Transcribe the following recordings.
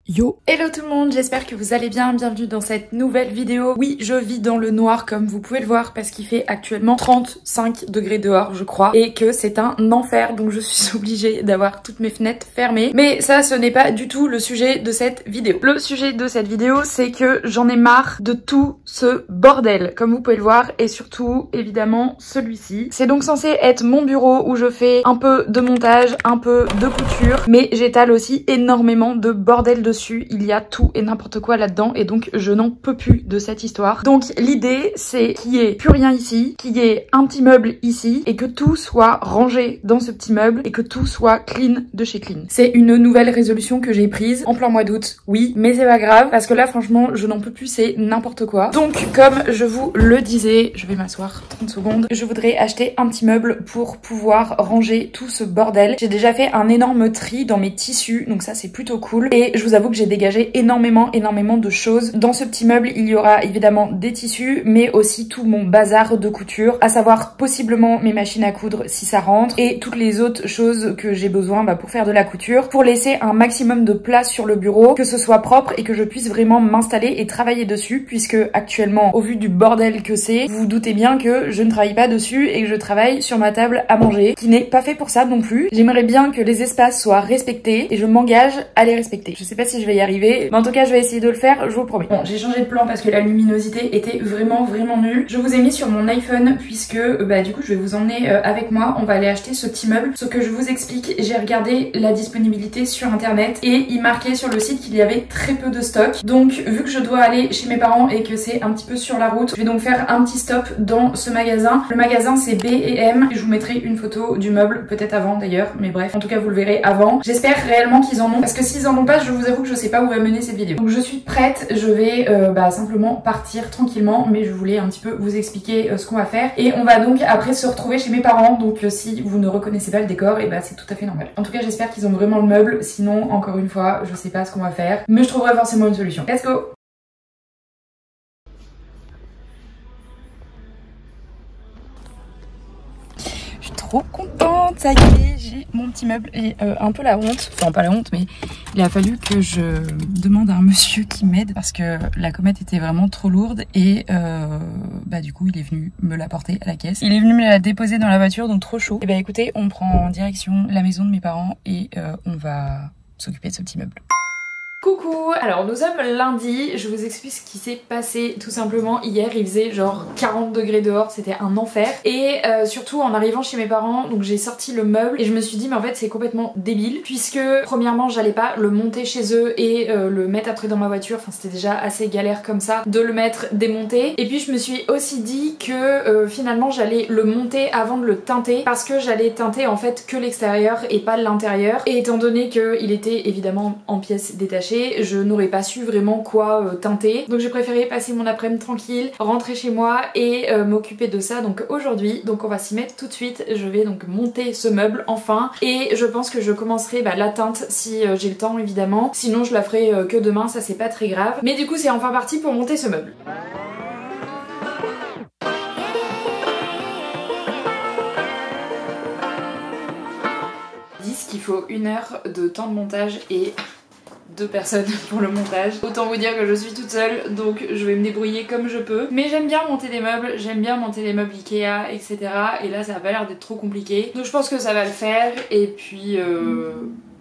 Yo! Hello tout le monde, j'espère que vous allez bien, bienvenue dans cette nouvelle vidéo. Oui, je vis dans le noir comme vous pouvez le voir parce qu'il fait actuellement 35 degrés dehors je crois et que c'est un enfer, donc je suis obligée d'avoir toutes mes fenêtres fermées. Mais ça, ce n'est pas du tout le sujet de cette vidéo. Le sujet de cette vidéo, c'est que j'en ai marre de tout ce bordel, comme vous pouvez le voir, et surtout évidemment celui-ci. C'est donc censé être mon bureau où je fais un peu de montage, un peu de couture, mais j'étale aussi énormément de bordel dessus. Il y a tout et n'importe quoi là-dedans et donc je n'en peux plus de cette histoire. Donc l'idée c'est qu'il n'y ait plus rien ici, qu'il y ait un petit meuble ici et que tout soit rangé dans ce petit meuble et que tout soit clean de chez clean. C'est une nouvelle résolution que j'ai prise en plein mois d'août, oui, mais c'est pas grave parce que là franchement je n'en peux plus, c'est n'importe quoi. Donc comme je vous le disais, je vais m'asseoir 30 secondes, je voudrais acheter un petit meuble pour pouvoir ranger tout ce bordel. J'ai déjà fait un énorme tri dans mes tissus, donc ça c'est plutôt cool et je vous avoue que j'ai dégagé énormément de choses. Dans ce petit meuble, il y aura évidemment des tissus, mais aussi tout mon bazar de couture, à savoir possiblement mes machines à coudre si ça rentre, et toutes les autres choses que j'ai besoin pour faire de la couture, pour laisser un maximum de place sur le bureau, que ce soit propre et que je puisse vraiment m'installer et travailler dessus, puisque actuellement, au vu du bordel que c'est, vous vous doutez bien que je ne travaille pas dessus et que je travaille sur ma table à manger, qui n'est pas fait pour ça non plus. J'aimerais bien que les espaces soient respectés et je m'engage à les respecter. Je sais pas si je vais y arriver, mais en tout cas je vais essayer de le faire, je vous le promets. Bon, j'ai changé de plan parce que la luminosité était vraiment nulle. Je vous ai mis sur mon iPhone puisque du coup je vais vous emmener avec moi. On va aller acheter ce petit meuble. Ce que je vous explique, j'ai regardé la disponibilité sur internet et il marquait sur le site qu'il y avait très peu de stock. Donc vu que je dois aller chez mes parents et que c'est un petit peu sur la route, je vais donc faire un petit stop dans ce magasin. Le magasin c'est B&M et je vous mettrai une photo du meuble, peut-être avant d'ailleurs, mais bref, en tout cas vous le verrez avant. J'espère réellement qu'ils en ont, parce que s'ils en ont pas, je vous avoue que je sais pas où va mener cette vidéo. Donc je suis prête, je vais simplement partir tranquillement, mais je voulais un petit peu vous expliquer ce qu'on va faire. Et on va donc après se retrouver chez mes parents, donc si vous ne reconnaissez pas le décor, et c'est tout à fait normal. En tout cas j'espère qu'ils ont vraiment le meuble, sinon encore une fois, je sais pas ce qu'on va faire, mais je trouverai forcément une solution. Let's go! Trop contente, ça y est, j'ai mon petit meuble et un peu la honte, enfin pas la honte, mais il a fallu que je demande à un monsieur qui m'aide parce que la comète était vraiment trop lourde et du coup il est venu me la porter à la caisse. Il est venu me la déposer dans la voiture, donc trop chaud. Et écoutez, on prend en direction la maison de mes parents et on va s'occuper de ce petit meuble. Coucou, alors nous sommes lundi, je vous explique ce qui s'est passé tout simplement hier. Il faisait genre 40 degrés dehors, c'était un enfer. Et surtout en arrivant chez mes parents, donc j'ai sorti le meuble et je me suis dit mais en fait c'est complètement débile, puisque premièrement j'allais pas le monter chez eux et le mettre après dans ma voiture, enfin c'était déjà assez galère comme ça de le mettre démonté. Et puis je me suis aussi dit que finalement j'allais le monter avant de le teinter, parce que j'allais teinter en fait que l'extérieur et pas l'intérieur. Et étant donné qu'il était évidemment en pièces détachées, je n'aurais pas su vraiment quoi teinter, donc j'ai préféré passer mon après-midi tranquille, rentrer chez moi et m'occuper de ça donc aujourd'hui. Donc on va s'y mettre tout de suite, je vais donc monter ce meuble enfin et je pense que je commencerai la teinte si j'ai le temps évidemment, sinon je la ferai que demain, ça c'est pas très grave, mais du coup c'est enfin parti pour monter ce meuble. Ils disent qu'il faut 1 heure de temps de montage et 2 personnes pour le montage. Autant vous dire que je suis toute seule, donc je vais me débrouiller comme je peux. Mais j'aime bien monter des meubles, j'aime bien monter des meubles Ikea, etc. Et là ça a pas l'air d'être trop compliqué. Donc je pense que ça va le faire. Et puis,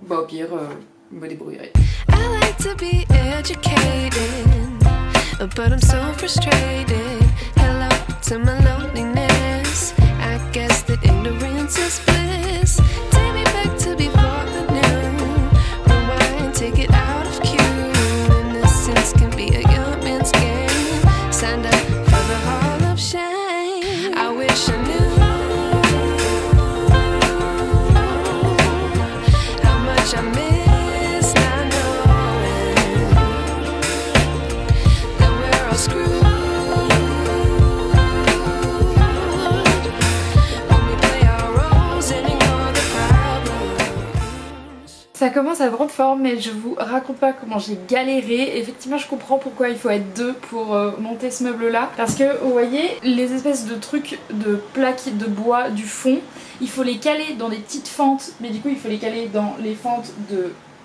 au pire, je me débrouillerai. I like to be educated, but I'm so frustrated. Hello to my loneliness. I guess that ignorance is bliss. Take me back to before the new. Rewind, take it out of cue. Innocence can be a young man's game. Signed up for the hall of shame. I wish I knew how much I miss not knowing that we're all screwed. Ça commence à prendre forme, mais je vous raconte pas comment j'ai galéré. Effectivement je comprends pourquoi il faut être 2 pour monter ce meuble là, parce que vous voyez les espèces de trucs de plaques de bois du fond, il faut les caler dans des petites fentes, mais du coup il faut les caler dans les fentes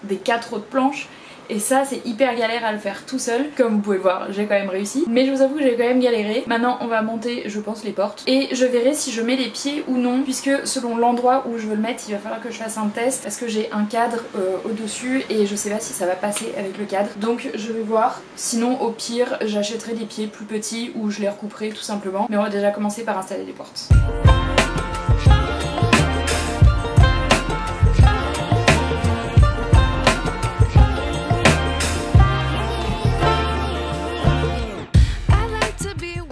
des 4 autres planches. Et ça c'est hyper galère à le faire tout seul. Comme vous pouvez le voir, j'ai quand même réussi. Mais je vous avoue que j'ai quand même galéré. Maintenant on va monter je pense les portes. Et je verrai si je mets les pieds ou non. Puisque selon l'endroit où je veux le mettre, il va falloir que je fasse un test. Parce que j'ai un cadre au-dessus et je sais pas si ça va passer avec le cadre. Donc je vais voir. Sinon au pire j'achèterai des pieds plus petits ou je les recouperai tout simplement. Mais on va déjà commencer par installer les portes.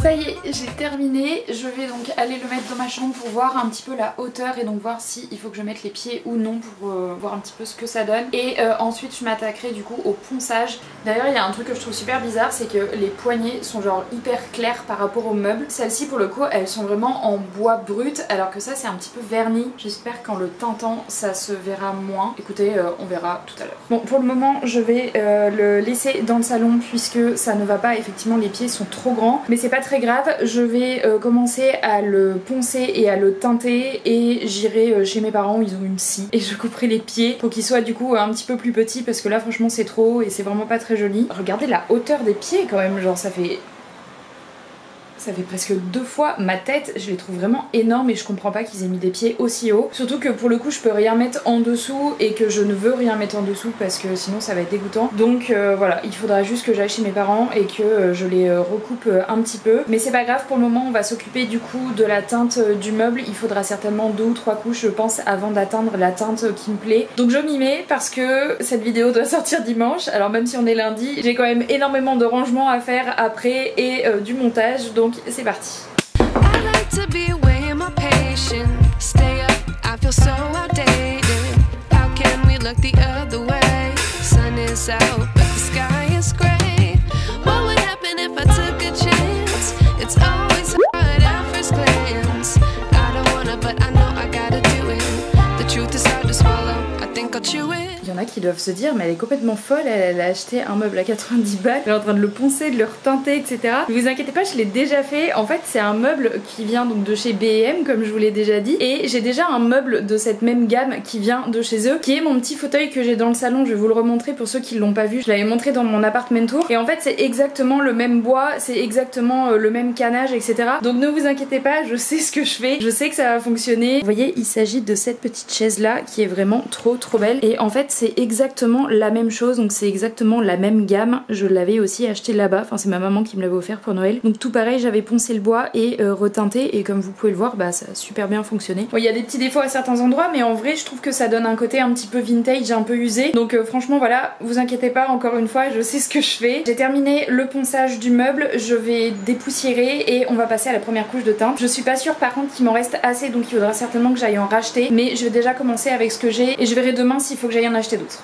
Ça y est, j'ai terminé. Je vais donc aller le mettre dans ma chambre pour voir un petit peu la hauteur et donc voir si il faut que je mette les pieds ou non pour voir un petit peu ce que ça donne. Et ensuite je m'attaquerai du coup au ponçage. D'ailleurs il y a un truc que je trouve super bizarre, c'est que les poignées sont genre hyper claires par rapport aux meubles. Celles-ci pour le coup elles sont vraiment en bois brut alors que ça c'est un petit peu verni. J'espère qu'en le teintant ça se verra moins. Écoutez, on verra tout à l'heure. Bon pour le moment je vais le laisser dans le salon puisque ça ne va pas, effectivement les pieds sont trop grands. Mais c'est pas très grave, je vais commencer à le poncer et à le teinter et j'irai chez mes parents, ils ont une scie et je couperai les pieds pour qu'ils soient du coup un petit peu plus petits parce que là franchement c'est trop haut et c'est vraiment pas très joli. Regardez la hauteur des pieds quand même, genre ça fait presque 2 fois ma tête, je les trouve vraiment énormes et je comprends pas qu'ils aient mis des pieds aussi hauts. Surtout que pour le coup je peux rien mettre en dessous et que je ne veux rien mettre en dessous parce que sinon ça va être dégoûtant. Donc voilà, il faudra juste que j'aille chez mes parents et que je les recoupe un petit peu. Mais c'est pas grave, pour le moment on va s'occuper du coup de la teinte du meuble. Il faudra certainement 2 ou 3 couches je pense avant d'atteindre la teinte qui me plaît. Donc je m'y mets parce que cette vidéo doit sortir dimanche. Alors même si on est lundi, j'ai quand même énormément de rangements à faire après et du montage. Donc c'est parti. Il y en a qui doivent se dire mais elle est complètement folle, elle a acheté un meuble à 90 balles, elle est en train de le poncer, de le reteinter, etc. Ne vous inquiétez pas, je l'ai déjà fait. En fait c'est un meuble qui vient donc de chez B&M comme je vous l'ai déjà dit, et j'ai déjà un meuble de cette même gamme qui vient de chez eux, qui est mon petit fauteuil que j'ai dans le salon. Je vais vous le remontrer pour ceux qui l'ont pas vu, je l'avais montré dans mon apartment tour, et en fait c'est exactement le même bois, c'est exactement le même canage, etc. Donc ne vous inquiétez pas, je sais ce que je fais, je sais que ça va fonctionner. Vous voyez, il s'agit de cette petite chaise là qui est vraiment trop belle, et en fait c'est exactement la même chose, donc c'est exactement la même gamme. Je l'avais aussi acheté là-bas, enfin c'est ma maman qui me l'avait offert pour Noël. Donc tout pareil, j'avais poncé le bois et reteinté, et comme vous pouvez le voir, bah ça a super bien fonctionné. Bon, il y a des petits défauts à certains endroits, mais en vrai je trouve que ça donne un côté un petit peu vintage, un peu usé. Donc franchement voilà, vous inquiétez pas, encore une fois je sais ce que je fais. J'ai terminé le ponçage du meuble, je vais dépoussiérer et on va passer à la première couche de teinte. Je suis pas sûre par contre qu'il m'en reste assez, donc il faudra certainement que j'aille en racheter, mais je vais déjà commencer avec ce que j'ai et je verrai demain s'il faut que j'aille en acheter d'autres.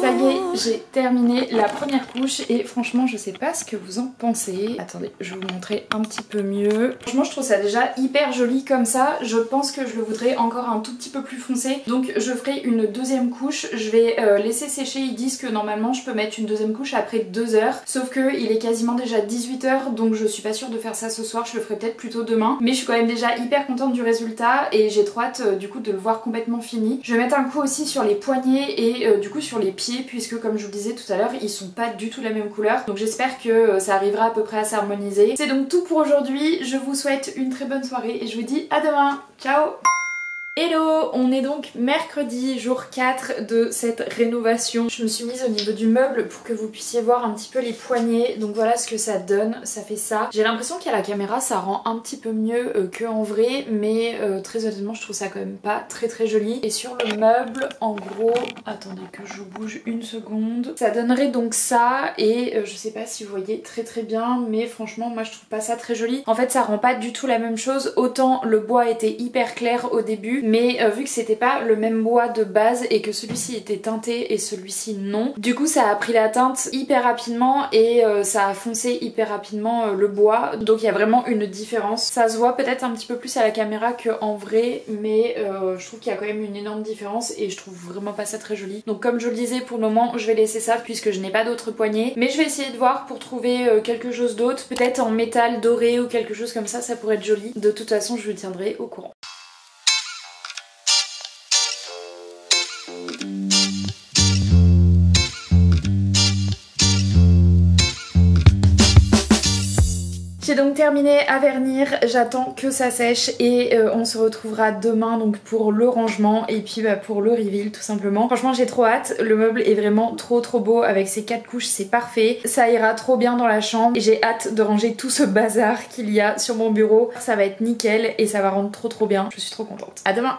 Ça y est, j'ai terminé la première couche et franchement je sais pas ce que vous en pensez. Attendez, je vais vous montrer un petit peu mieux. Franchement je trouve ça déjà hyper joli comme ça. Je pense que je le voudrais encore un tout petit peu plus foncé. Donc je ferai une deuxième couche. Je vais laisser sécher. Ils disent que normalement je peux mettre une deuxième couche après 2 heures. Sauf que il est quasiment déjà 18 h, donc je suis pas sûre de faire ça ce soir. Je le ferai peut-être plutôt demain. Mais je suis quand même déjà hyper contente du résultat et j'ai trop hâte du coup de le voir complètement fini. Je vais mettre un coup aussi sur les poignets et du coup sur les pieds, puisque comme je vous le disais tout à l'heure ils sont pas du tout la même couleur, donc j'espère que ça arrivera à peu près à s'harmoniser. C'est donc tout pour aujourd'hui, je vous souhaite une très bonne soirée et je vous dis à demain, ciao. Hello, on est donc mercredi, jour 4 de cette rénovation. Je me suis mise au niveau du meuble pour que vous puissiez voir un petit peu les poignées. Donc voilà ce que ça donne, ça fait ça. J'ai l'impression qu'à la caméra ça rend un petit peu mieux qu'en vrai, mais très honnêtement je trouve ça quand même pas très joli. Et sur le meuble, en gros, attendez que je bouge une seconde, ça donnerait donc ça, et je sais pas si vous voyez très bien, mais franchement moi je trouve pas ça très joli. En fait ça rend pas du tout la même chose. Autant le bois était hyper clair au début, mais vu que c'était pas le même bois de base et que celui-ci était teinté et celui-ci non, du coup ça a pris la teinte hyper rapidement et ça a foncé hyper rapidement le bois, donc il y a vraiment une différence. Ça se voit peut-être un petit peu plus à la caméra qu'en vrai, mais je trouve qu'il y a quand même une énorme différence et je trouve vraiment pas ça très joli. Donc comme je le disais, pour le moment je vais laisser ça puisque je n'ai pas d'autres poignées, mais je vais essayer de voir pour trouver quelque chose d'autre, peut-être en métal doré ou quelque chose comme ça pourrait être joli. De toute façon je vous tiendrai au courant. J'ai donc terminé à vernir, j'attends que ça sèche et on se retrouvera demain donc pour le rangement et puis pour le reveal tout simplement. Franchement j'ai trop hâte, le meuble est vraiment trop beau avec ses 4 couches, c'est parfait. Ça ira trop bien dans la chambre et j'ai hâte de ranger tout ce bazar qu'il y a sur mon bureau. Ça va être nickel et ça va rendre trop bien, je suis trop contente. À demain.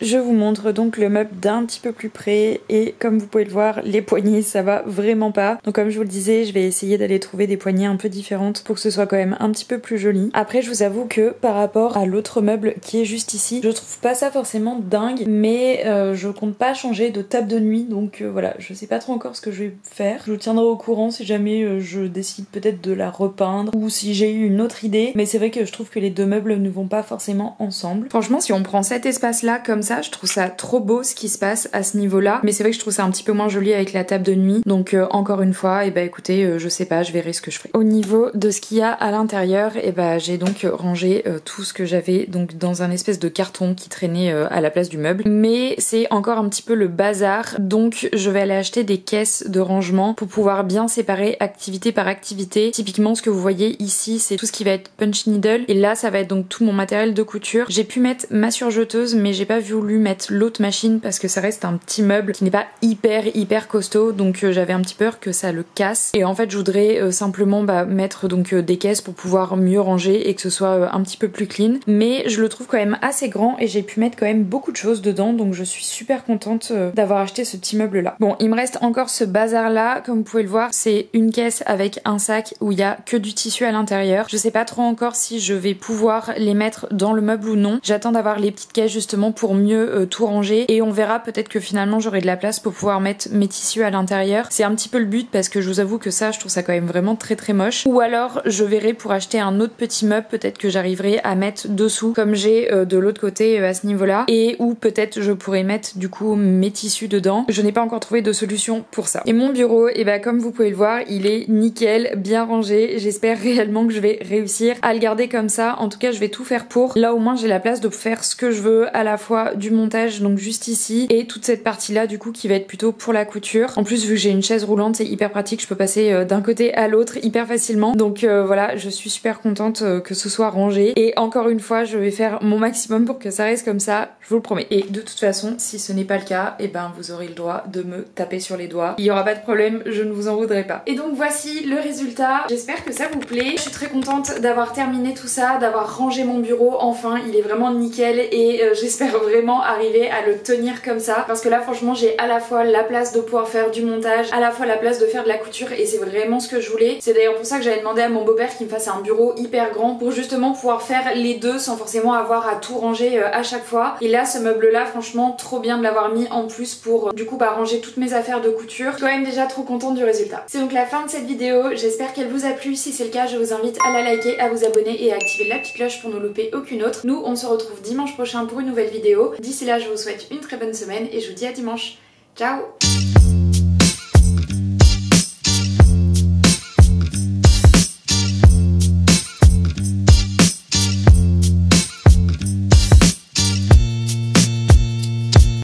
Je vous montre donc le meuble d'un petit peu plus près et comme vous pouvez le voir, les poignées ça va vraiment pas. Donc comme je vous le disais, je vais essayer d'aller trouver des poignées un peu différentes pour que ce soit quand même un petit peu plus joli. Après je vous avoue que par rapport à l'autre meuble qui est juste ici, je trouve pas ça forcément dingue, mais je compte pas changer de table de nuit, donc voilà, je sais pas trop encore ce que je vais faire. Je vous tiendrai au courant si jamais je décide peut-être de la repeindre ou si j'ai eu une autre idée, mais c'est vrai que je trouve que les deux meubles ne vont pas forcément ensemble. Franchement si on prend cet espace là comme ça, je trouve ça trop beau ce qui se passe à ce niveau là, mais c'est vrai que je trouve ça un petit peu moins joli avec la table de nuit, donc encore une fois, et bah écoutez, je sais pas, je verrai ce que je ferai. Au niveau de ce qu'il y a à l'intérieur, et bah j'ai donc rangé tout ce que j'avais donc dans un espèce de carton qui traînait à la place du meuble, mais c'est encore un petit peu le bazar, donc je vais aller acheter des caisses de rangement pour pouvoir bien séparer activité par activité. Typiquement ce que vous voyez ici, c'est tout ce qui va être punch needle, et là ça va être donc tout mon matériel de couture. J'ai pu mettre ma surjeteuse, mais j'ai pas voulu mettre l'autre machine parce que ça reste un petit meuble qui n'est pas hyper costaud, donc j'avais un petit peur que ça le casse, et en fait je voudrais simplement mettre donc des caisses pour pouvoir mieux ranger et que ce soit un petit peu plus clean, mais je le trouve quand même assez grand et j'ai pu mettre quand même beaucoup de choses dedans, donc je suis super contente d'avoir acheté ce petit meuble là. Bon, il me reste encore ce bazar là, comme vous pouvez le voir, c'est une caisse avec un sac où il y a que du tissu à l'intérieur. Je sais pas trop encore si je vais pouvoir les mettre dans le meuble ou non, j'attends d'avoir les petites caisses justement pour mieux tout ranger, et on verra, peut-être que finalement j'aurai de la place pour pouvoir mettre mes tissus à l'intérieur. C'est un petit peu le but parce que je vous avoue que ça, je trouve ça quand même vraiment très moche. Ou alors je verrai pour acheter un autre petit meuble, peut-être que j'arriverai à mettre dessous comme j'ai de l'autre côté à ce niveau là, et ou peut-être je pourrais mettre du coup mes tissus dedans. Je n'ai pas encore trouvé de solution pour ça. Et mon bureau, et bah comme vous pouvez le voir, il est nickel, bien rangé. J'espère réellement que je vais réussir à le garder comme ça. En tout cas je vais tout faire pour. Là au moins j'ai la place de faire ce que je veux, à la fois du montage, donc juste ici, et toute cette partie là du coup qui va être plutôt pour la couture. En plus vu que j'ai une chaise roulante, c'est hyper pratique, je peux passer d'un côté à l'autre hyper facilement. Donc voilà, je suis super contente que ce soit rangé. Et encore une fois, je vais faire mon maximum pour que ça reste comme ça, je vous le promets. Et de toute façon, si ce n'est pas le cas, et ben vous aurez le droit de me taper sur les doigts. Il n'y aura pas de problème, je ne vous en voudrais pas. Et donc voici le résultat. J'espère que ça vous plaît. Je suis très contente d'avoir terminé tout ça, d'avoir rangé mon bureau. Enfin, il est vraiment nickel et j'espère vraiment arriver à le tenir comme ça. Parce que là, franchement, j'ai à la fois la place de pouvoir faire du montage, à la fois la place de faire de la couture et c'est vraiment ce que je voulais. C'est d'ailleurs pour ça que j'avais demandé à mon beau-père qu'il me fasse un bureau hyper grand pour justement pouvoir faire les deux sans forcément avoir à tout ranger à chaque fois. Et là, ce meuble là, franchement, trop bien de l'avoir mis en plus pour du coup ranger toutes mes affaires de couture. Je suis quand même déjà trop contente du résultat. C'est donc la fin de cette vidéo, j'espère qu'elle vous a plu. Si c'est le cas, je vous invite à la liker, à vous abonner et à activer la petite cloche pour ne louper aucune autre. Nous, on se retrouve dimanche prochain pour une nouvelle vidéo. D'ici là, je vous souhaite une très bonne semaine et je vous dis à dimanche. Ciao!